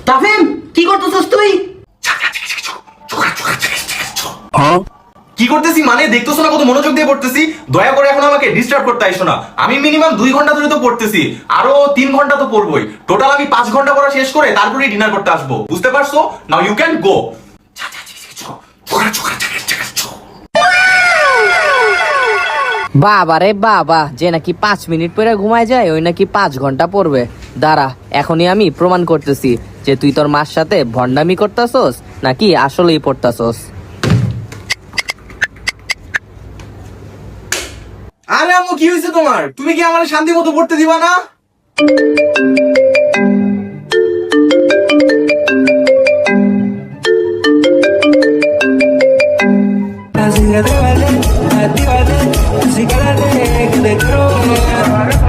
তাফিম, কি করতেছস তুই? কি করতেছি মানে দেখতেছো না কত মনোযোগ দিয়ে পড়তেছি? দয়া করে এখন আমাকে ডিস্টার্ব করতে আইসো না। আমি মিনিমাম 2 ঘন্টা ধরে তো পড়তেছি, আরো 3 ঘন্টা তো পড়বই। টোটাল আমি 5 ঘন্টা পড়া শেষ করে তারপরেই ডিনার করতে আসবো, বুঝতে পারছো? Now you can go. বাবা রে বাবা, যে নাকি 5 মিনিট পরে ঘুমায় যায় ওই নাকি 5 ঘন্টা পড়বে। দাঁড়া, এখনই আমি প্রমাণ করতেছি যে তুই তোর মার সাথে ভন্ডামি করতাছস নাকি আসলেই পড়তাছস। আরে আম্মু, কি হয়েছে তোমার? তুমি কি আমার শান্তি মতো পড়তে দিবা না? Así que atrévete, actívate, así que dale, que te quiero ver.